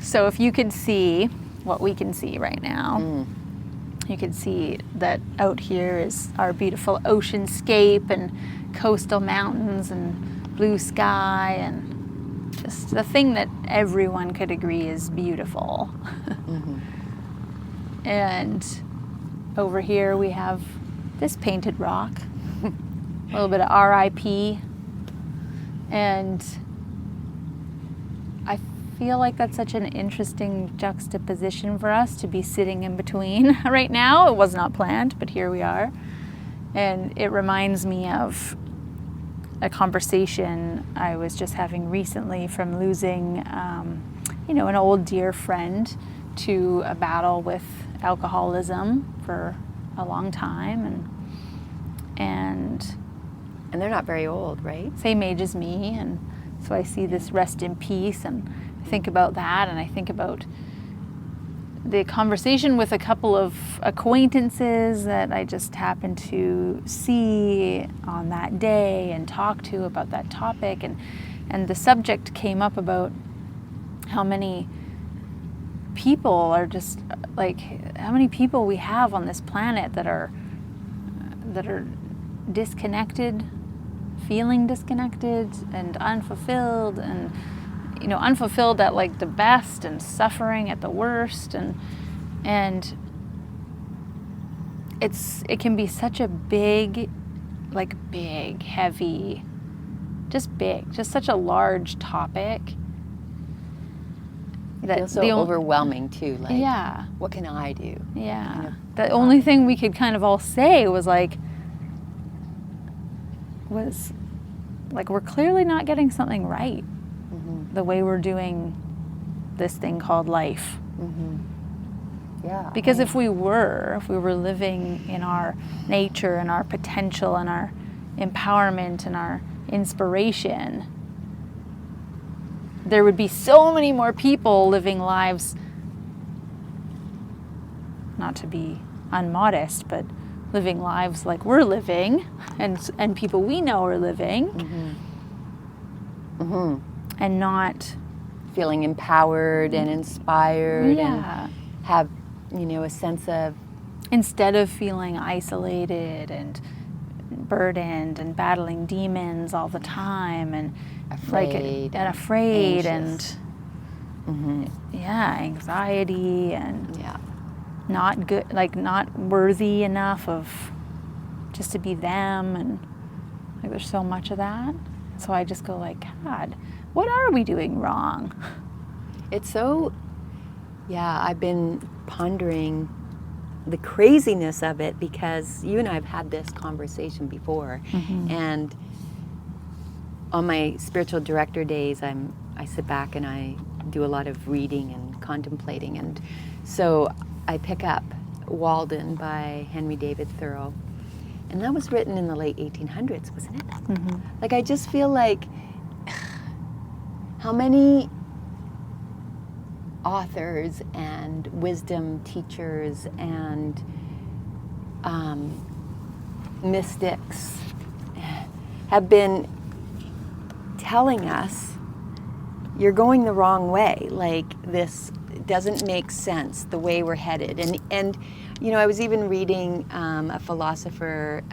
So if you could see what we can see right now, you can see that out here is our beautiful oceanscape and coastal mountains and blue sky and just the thing that everyone could agree is beautiful. And over here we have this painted rock, a little bit of RIP, and I feel like that's such an interesting juxtaposition for us to be sitting in between right now. It was not planned, but here we are. And it reminds me of a conversation I was just having recently from losing, an old dear friend to a battle with alcoholism for a long time. And they're not very old, right? Same age as me. And so I see this rest in peace, and I think about that, and I think about the conversation with a couple of acquaintances that I just happened to see on that day and talk to about that topic, and the subject came up about how many people are just like, how many people we have on this planet that are disconnected, feeling disconnected and unfulfilled, and unfulfilled at like the best and suffering at the worst, and it can be such a big, heavy, just such a large topic. It feels so overwhelming too. Like, what can I do? Yeah. Kind of the only thing we could kind of all say was we're clearly not getting something right. The way we're doing this thing called life. Yeah. Because if we were living in our nature and our potential and our empowerment and our inspiration, there would be so many more people living lives, not to be unmodest, but living lives like we're living, and people we know are living. And not feeling empowered and inspired, and have, a sense of, instead of feeling isolated and burdened and battling demons all the time and afraid, and anxiety and not good, not worthy enough of just to be them, and there's so much of that. So I just go God, what are we doing wrong? It's so, I've been pondering the craziness of it, because you and I have had this conversation before. And on my spiritual director days, I sit back and I do a lot of reading and contemplating. And so I pick up Walden by Henry David Thoreau. And that was written in the late 1800s, wasn't it? I just feel like how many authors and wisdom teachers and mystics have been telling us, you're going the wrong way. This doesn't make sense, the way we're headed. And I was even reading a philosopher,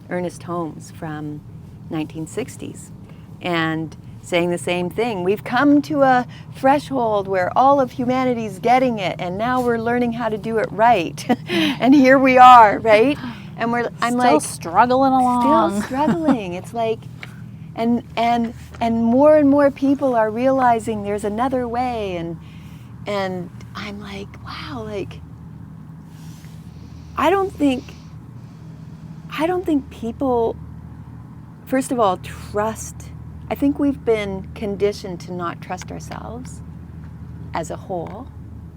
Ernest Holmes, from 1960s, and saying the same thing. We've come to a threshold where all of humanity's getting it, and now we're learning how to do it right. And here we are, right? And I'm still struggling along. Still struggling. It's and more and more people are realizing there's another way, and I'm wow, I don't think people, first of all, trust. I think we've been conditioned to not trust ourselves as a whole,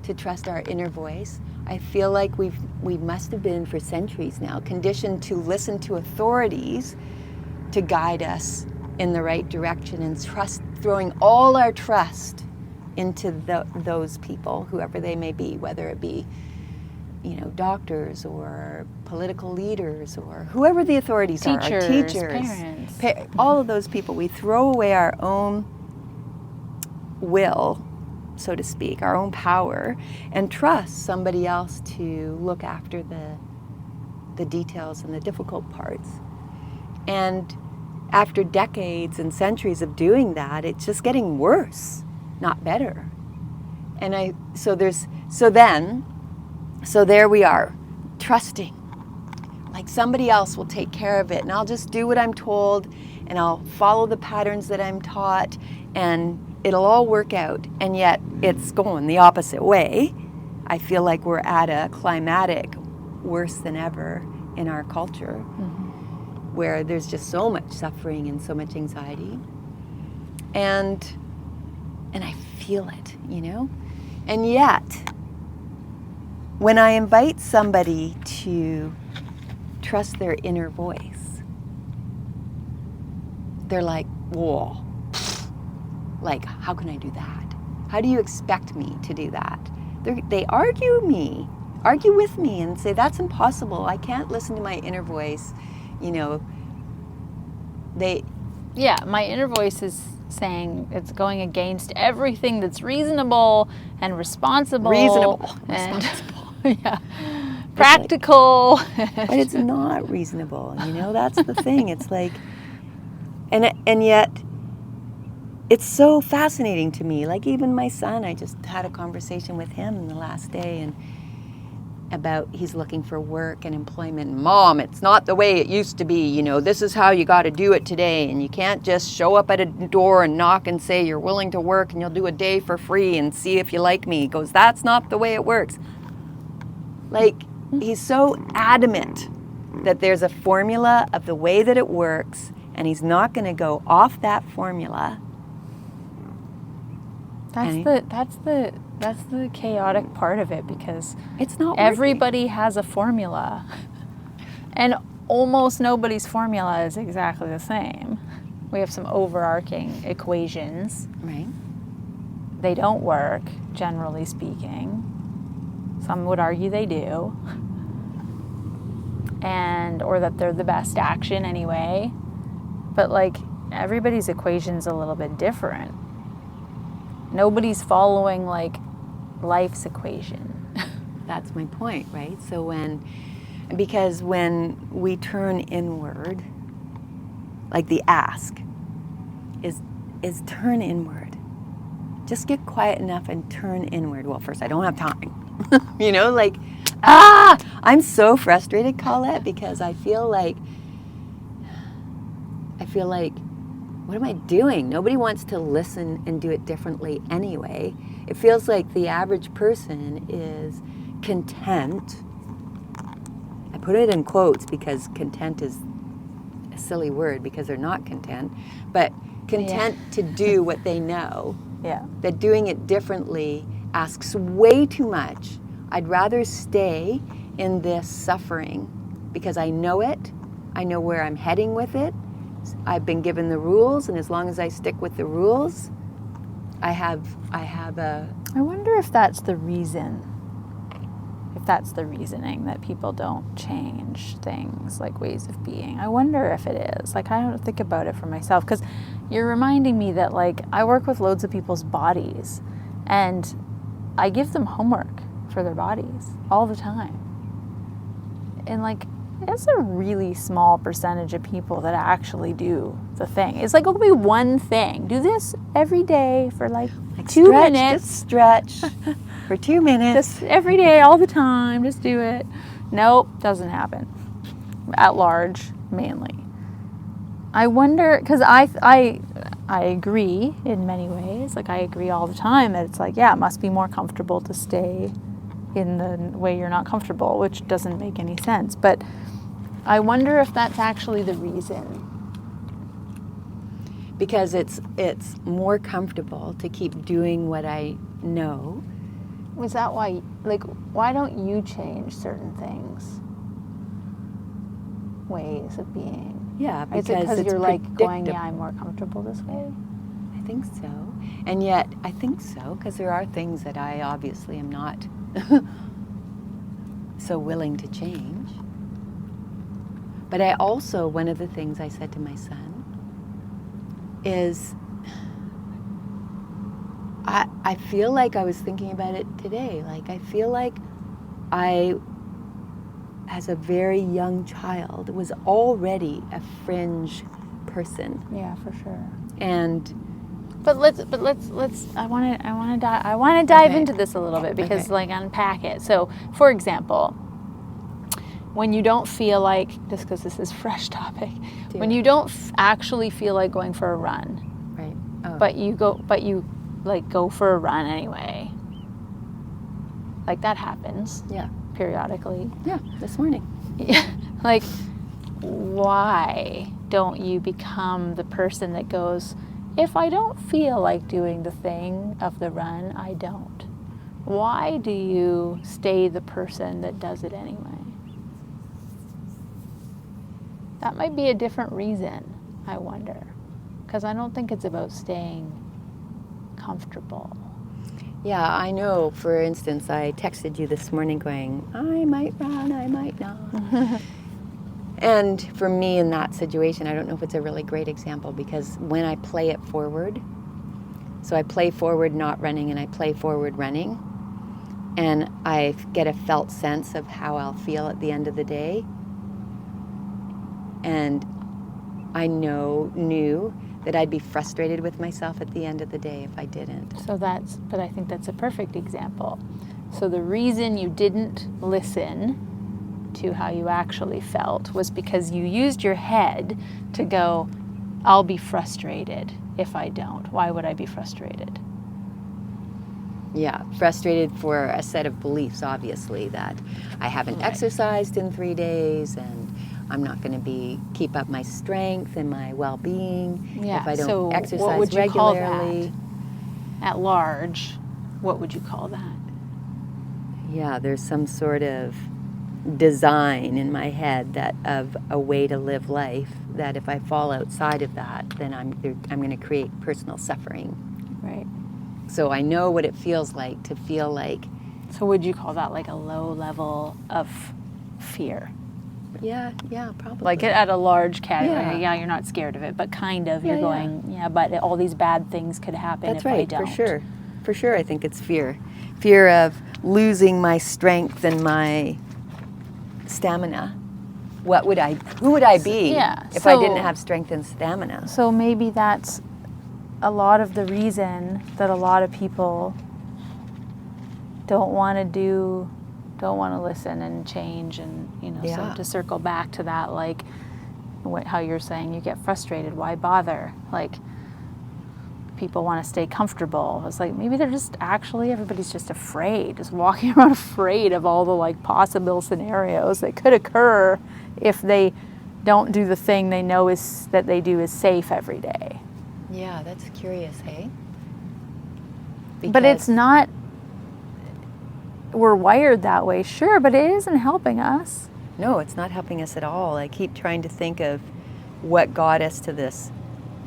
to trust our inner voice. I feel like we must have been for centuries now conditioned to listen to authorities to guide us in the right direction, and throwing all our trust into those people, whoever they may be, whether it be doctors or political leaders or whoever the authorities are, teachers, parents, all of those people. We throw away our own will so to speak, our own power, and trust somebody else to look after the details and the difficult parts. And after decades and centuries of doing that, it's just getting worse, not better. And so there we are, trusting. Like somebody else will take care of it, and I'll just do what I'm told, and I'll follow the patterns that I'm taught, and it'll all work out. And yet it's going the opposite way. I feel like we're at a climatic worse than ever in our culture, where there's just so much suffering and so much anxiety. And I feel it, you know? And yet, when I invite somebody to trust their inner voice, they're like, whoa, like, how can I do that? How do you expect me to do that? They argue with me and say, that's impossible. I can't listen to my inner voice. You know, Yeah, my inner voice is saying it's going against everything that's reasonable and responsible. And yeah, practical. But it's not reasonable, you know, that's the thing. It's like, and yet it's so fascinating to me. Like even my son, I just had a conversation with him the last day, and about he's looking for work and employment. Mom, it's not the way it used to be. You know, this is how you got to do it today. And you can't just show up at a door and knock and say you're willing to work and you'll do a day for free and see if you like me. He goes, that's not the way it works. Like, he's so adamant that there's a formula of the way that it works, and he's not going to go off that formula. That's the chaotic part of it, because it's not everybody has a formula, and almost nobody's formula is exactly the same. We have some overarching equations. Right. They don't work, generally speaking. Some would argue they do, or that they're the best action anyway. But like, everybody's equation's a little bit different. Nobody's following like life's equation. That's my point, right? So because when we turn inward, like the ask is turn inward. Just get quiet enough and turn inward. Well, first, I don't have time. You know, like, I'm so frustrated, Colette, because I feel like, what am I doing? Nobody wants to listen and do it differently anyway. It feels like the average person is content. I put it in quotes because content is a silly word because they're not content, but content to do what they know. Yeah. That doing it differently asks way too much. I'd rather stay in this suffering because I know it. I know where I'm heading with it. I've been given the rules, and as long as I stick with the rules, I have a... I wonder if that's the reason. If that's the reasoning that people don't change things, like ways of being. I wonder if it is. Like, I don't think about it for myself, because you're reminding me that, like, I work with loads of people's bodies, and I give them homework for their bodies all the time. And, like, it's a really small percentage of people that actually do the thing. It's like, it'll be one thing. Do this every day for like 2 minutes. Just stretch for 2 minutes. Just every day, all the time. Just do it. Nope, doesn't happen. At large, mainly. I wonder, because I agree in many ways. Like, I agree all the time that it's like, yeah, it must be more comfortable to stay in the way you're not comfortable, which doesn't make any sense. But I wonder if that's actually the reason. Because it's more comfortable to keep doing what I know. Was that why, like, why don't you change certain things? Ways of being? Yeah, because is it because you're like going, yeah, predictable. I'm more comfortable this way? I think so. And yet, I think so, because there are things that I obviously am not so willing to change. But I also, one of the things I said to my son is, I feel like I was thinking about it today. Like, I feel like I, as a very young child, was already a fringe person. Yeah, for sure. And But let's I want to dive Okay. into this a little bit because Okay. like unpack it. So, for example, when you don't feel like, just because this is fresh topic, when it. you don't actually feel like going for a run, right. Oh. but you like go for a run anyway. Like that happens yeah. periodically. Yeah. This morning. Like, why don't you become the person that goes, if I don't feel like doing the thing of the run, I don't? Why do you stay the person that does it anyway? That might be a different reason, I wonder. Because I don't think it's about staying comfortable. Yeah, I know. For instance, I texted you this morning going, I might run, I might not. And for me in that situation, I don't know if it's a really great example because when I play it forward, so I play forward not running and I play forward running, and I get a felt sense of how I'll feel at the end of the day. And I knew that I'd be frustrated with myself at the end of the day if I didn't. But I think that's a perfect example. So the reason you didn't listen to how you actually felt was because you used your head to go, I'll be frustrated if I don't. Why would I be frustrated? Yeah, frustrated for a set of beliefs, obviously, that I haven't exercised in 3 days and I'm not going to keep up my strength and my well-being if I don't so exercise what would you regularly. call that? At large, what would you call that? Yeah, there's some sort of design in my head that of a way to live life that if I fall outside of that, then I'm going to create personal suffering. Right. So I know what it feels like to feel like. So would you call that like a low level of fear? Yeah, probably. Like at a large category. Yeah. Yeah, you're not scared of it, but kind of. Yeah, You're going, but all these bad things could happen That's if I right, don't. for sure. For sure, I think it's fear. Fear of losing my strength and my stamina. Who would I be if I didn't have strength and stamina? So maybe that's a lot of the reason that a lot of people don't want to listen and change, and so to circle back to that, like how you're saying you get frustrated, why bother? Like people want to stay comfortable. It's like maybe they're just everybody's just afraid, just walking around afraid of all the like possible scenarios that could occur if they don't do the thing they know that they do is safe every day. Yeah, that's curious, hey? But it's not, we're wired that way, sure, but it isn't helping us. No, it's not helping us at all. I keep trying to think of what got us to this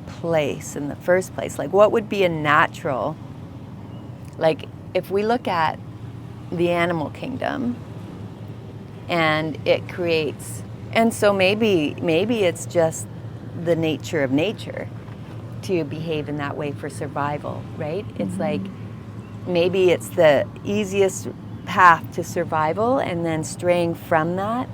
place in the first place. Like, what would be a natural, like, if we look at the animal kingdom and it creates, and so maybe it's just the nature of nature to behave in that way for survival, right? It's like, maybe it's the easiest path to survival, and then straying from that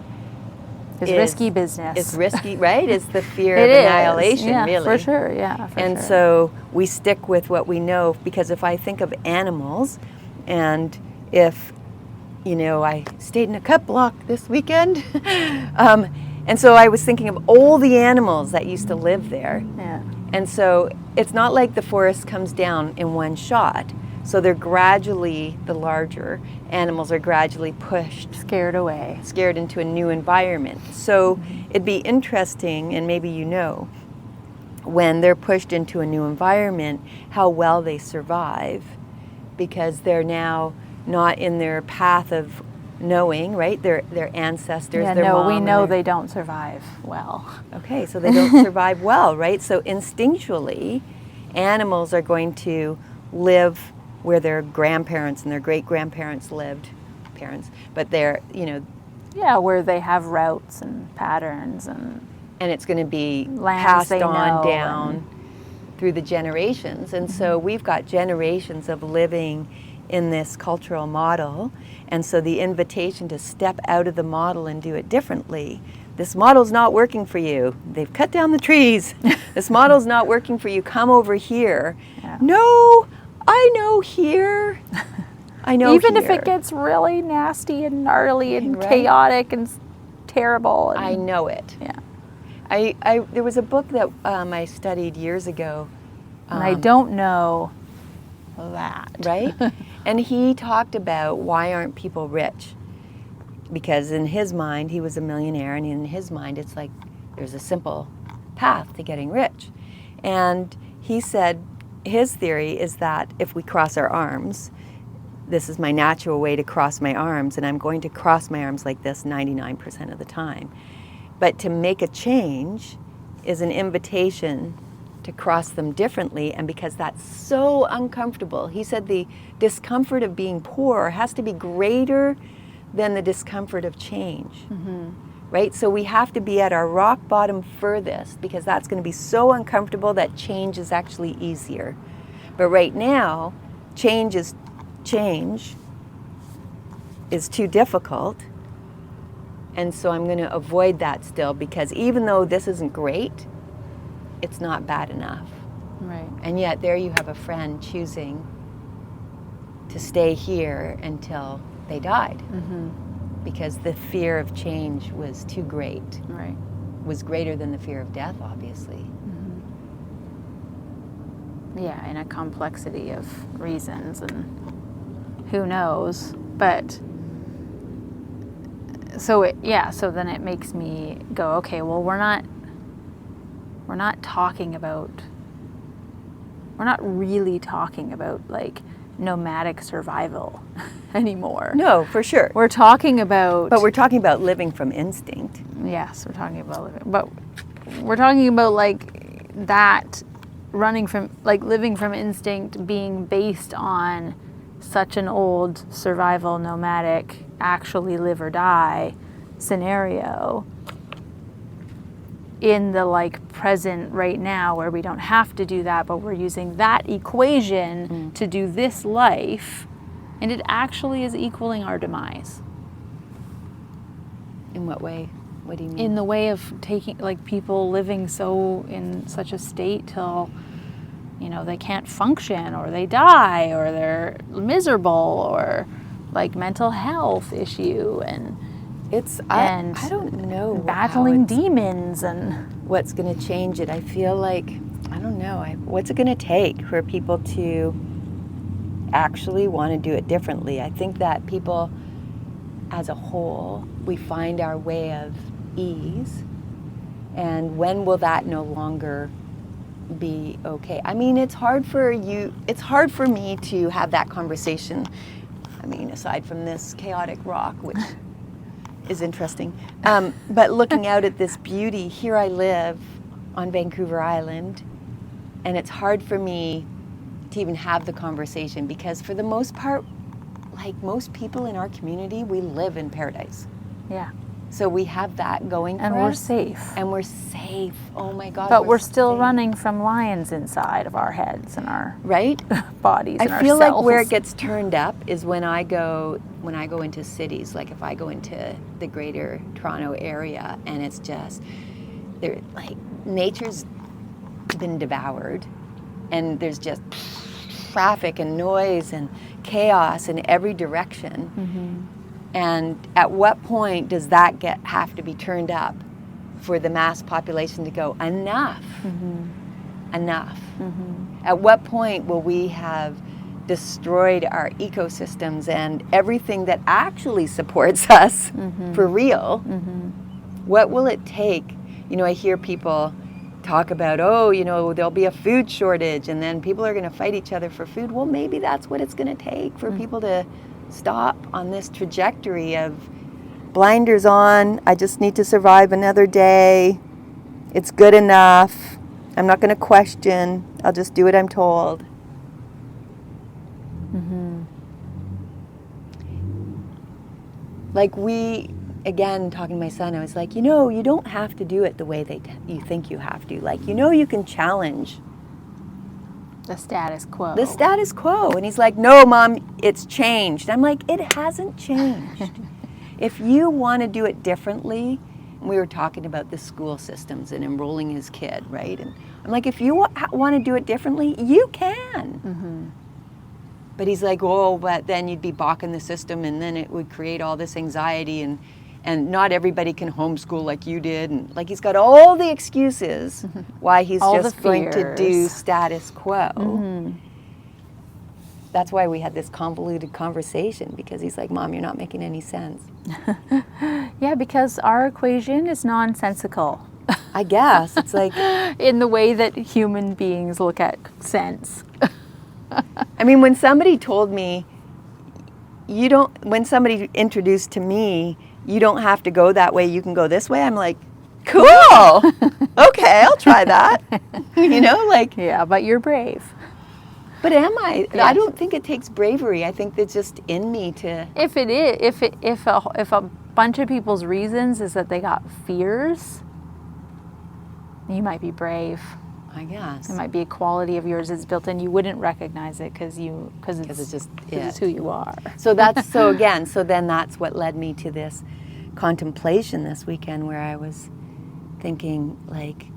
is risky business. It's risky, right? It's the fear of annihilation, yeah, really. For sure, yeah. And so we stick with what we know, because if I think of animals, and if, I stayed in a cut block this weekend, and so I was thinking of all the animals that used to live there. Yeah. And so it's not like the forest comes down in one shot. So they're gradually, the larger animals are gradually pushed, scared into a new environment. So it'd be interesting, and maybe when they're pushed into a new environment, how well they survive, because they're now not in their path of knowing, right? Their ancestors, their mom. We know they don't survive well. Okay, so they don't survive well, right? So instinctually, animals are going to live where their grandparents and their great-grandparents lived, but they're, where they have routes and patterns and it's going to be lands passed they on know down. through the generations. And so we've got generations of living in this cultural model. And so the invitation to step out of the model and do it differently. This model's not working for you. They've cut down the trees. This model's not working for you. Come over here. Yeah. No, I know here. I know Even here. if it gets really nasty and gnarly and Right. chaotic and terrible. And, I know it. Yeah. There was a book that I studied years ago. And I don't know that. Right? And he talked about why aren't people rich? Because in his mind, he was a millionaire, and in his mind, it's like there's a simple path to getting rich. And he said his theory is that if we cross our arms, this is my natural way to cross my arms, and I'm going to cross my arms like this 99% of the time. But to make a change is an invitation to cross them differently, and because that's so uncomfortable, he said the discomfort of being poor has to be greater than the discomfort of change. Right? So we have to be at our rock bottom furthest, because that's going to be so uncomfortable that change is actually easier. But right now, change is too difficult. And so I'm going to avoid that still, because even though this isn't great, it's not bad enough. Right. And yet there you have a friend choosing to stay here until they died, because the fear of change was too great, Right. was greater than the fear of death, obviously. Yeah, in a complexity of reasons, and who knows. But so then it makes me go, okay, well, we're not really talking about like nomadic survival anymore. No, for sure. We're talking about, But we're talking about living from instinct. yes, we're talking about living, but we're talking about like that, living from instinct being based on such an old survival nomadic actually live or die scenario in the like present right now, where we don't have to do that, but we're using that equation to do this life, and it actually is equaling our demise. In what way? What do you mean? In the way of taking, like, people living so in such a state till, you know, they can't function, or they die, or they're miserable, or like mental health issue, and I don't know. battling demons, and what's going to change it. I feel like, I don't know, what's it going to take for people to actually want to do it differently? I think that people as a whole, we find our way of ease, and when will that no longer be okay? I mean, it's hard for me to have that conversation. I mean, aside from this chaotic rock, which is interesting. But looking out at this beauty, here I live on Vancouver Island, and it's hard for me to even have the conversation, because for the most part, like most people in our community, we live in paradise. yeah, So we have that going for us. and we're safe. And we're safe. Oh my God. But we're still safe. running from lions inside of our heads and our Right? bodies and I our feel cells. like where it gets turned up is when I go into cities, like if I go into the greater Toronto area, and it's just, there, like, nature's been devoured, and there's just traffic and noise and chaos in every direction. And at what point does that have to be turned up for the mass population to go, enough, enough? At what point will we have destroyed our ecosystems and everything that actually supports us for real? What will it take? You know, I hear people talk about, oh, you know, there'll be a food shortage, and then people are going to fight each other for food. Well, maybe that's what it's going to take for people to stop on this trajectory of blinders on. I just need to survive another day. It's good enough. I'm not going to question. I'll just do what I'm told. Like again, talking to my son, I was like, you know, you don't have to do it the way you think you have to. Like, you know, you can challenge The status quo. The status quo. And he's like, no, Mom, it's changed. I'm like, it hasn't changed. If you want to do it differently, and we were talking about the school systems and enrolling his kid, right? And I'm like, if you want to do it differently, you can. Mm-hmm. But he's like, oh, but then you'd be balking the system, and then it would create all this anxiety, and not everybody can homeschool like you did. And like, he's got all the excuses why he's All just the going to do fears. status quo. Mm-hmm. That's why we had this convoluted conversation, because he's like, Mom, you're not making any sense. Yeah, because our equation is nonsensical I guess. It's like, in the way that human beings look at sense. I mean, when somebody told me, when somebody introduced to me, you don't have to go that way, you can go this way, I'm like, cool. Okay, I'll try that. You know, like, Yeah, but you're brave. but am I? Yes. I don't think it takes bravery. I think it's just in me to, If it is, if a bunch of people's reasons is that they got fears, you might be brave. I guess. It might be a quality of yours that's built in. You wouldn't recognize it because It's just it's it. who you are. So then that's what led me to this contemplation this weekend, where I was thinking, like,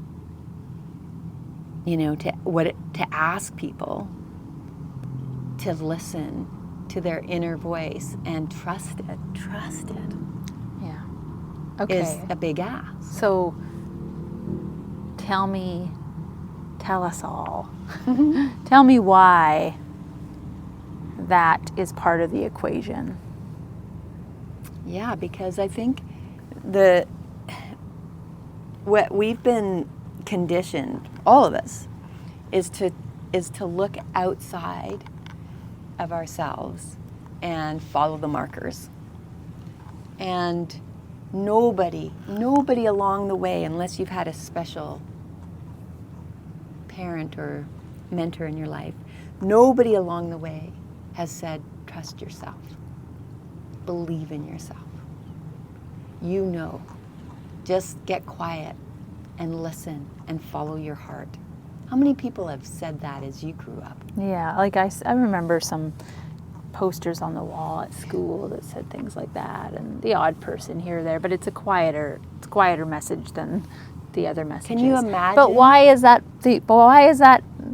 you know, to ask people to listen to their inner voice and trust it. Trust it Yeah. is Okay. a big ask. So tell us all. Tell me why that is part of the equation. Yeah, because I think what we've been conditioned, all of us, is to look outside of ourselves and follow the markers. And nobody along the way, unless you've had a special parent or mentor in your life, nobody along the way has said, trust yourself. Believe in yourself. You know. Just get quiet and listen and follow your heart. How many people have said that as you grew up? Yeah, like I remember some posters on the wall at school that said things like that, and the odd person here or there, but it's a quieter message than the other messages. Can you imagine? But why is that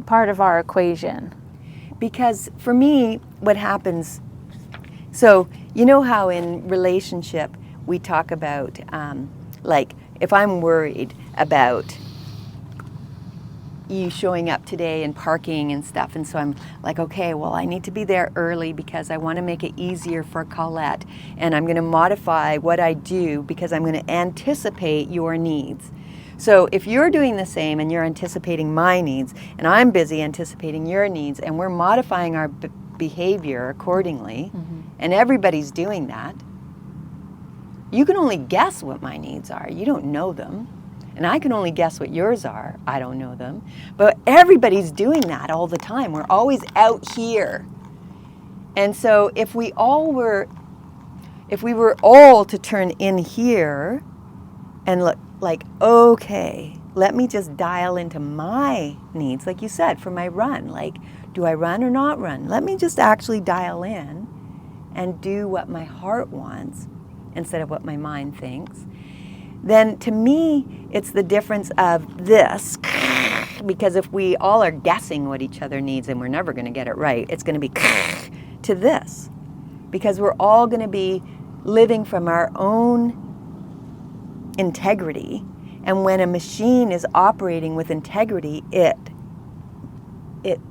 part of our equation? Because for me, what happens, so you know how in relationship we talk about, like, if I'm worried about you showing up today and parking and stuff, and so I'm like, okay, well, I need to be there early because I want to make it easier for Colette, and I'm going to modify what I do because I'm going to anticipate your needs. So if you're doing the same and you're anticipating my needs, and I'm busy anticipating your needs, and we're modifying our behavior accordingly, and everybody's doing that, you can only guess what my needs are. You don't know them. And I can only guess what yours are. I don't know them. But everybody's doing that all the time. We're always out here. And so if we were all to turn in here and look like, okay, let me just dial into my needs, like you said, for my run. Like, do I run or not run? Let me just actually dial in and do what my heart wants instead of what my mind thinks. Then to me, it's the difference of this, because if we all are guessing what each other needs and we're never going to get it right, it's going to be to this, because we're all going to be living from our own integrity. And when a machine is operating with integrity, it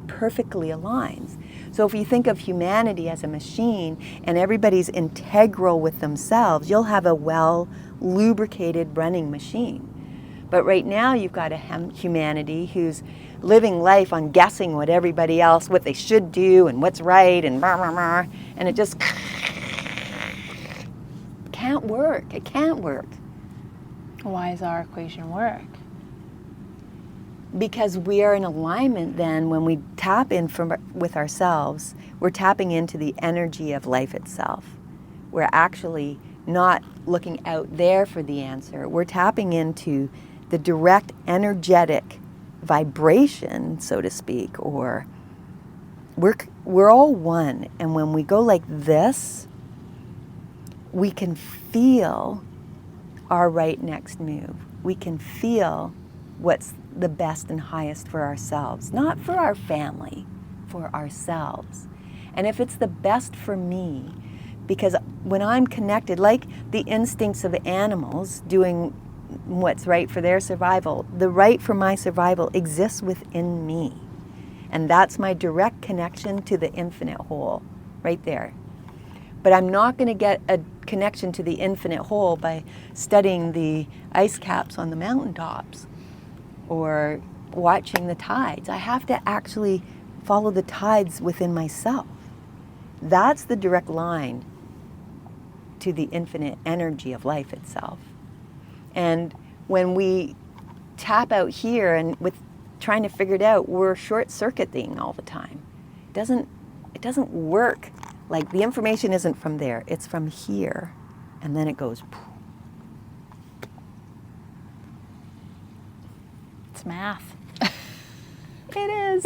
perfectly aligns. So if you think of humanity as a machine and everybody's integral with themselves, you'll have a well-lubricated running machine. But right now you've got a humanity who's living life on guessing what everybody else, what they should do and what's right, and rah, rah, rah, and it just can't work. It can't work. Why does our equation work? Because we are in alignment then when we tap in with ourselves, we're tapping into the energy of life itself. We're actually not looking out there for the answer. We're tapping into the direct energetic vibration, so to speak, or we're all one, and when we go like this, we can feel our right next move. We can feel what's the best and highest for ourselves, not for our family, for ourselves. And if it's the best for me, because when I'm connected, like the instincts of animals doing what's right for their survival, the right for my survival exists within me. And that's my direct connection to the infinite whole, right there. But I'm not going to get a connection to the infinite whole by studying the ice caps on the mountaintops or watching the tides. I have to actually follow the tides within myself. That's the direct line to the infinite energy of life itself. And when we tap out here and with trying to figure it out, we're short-circuiting all the time. It doesn't work. Like, the information isn't from there, it's from here, and then it goes. It's math. It is.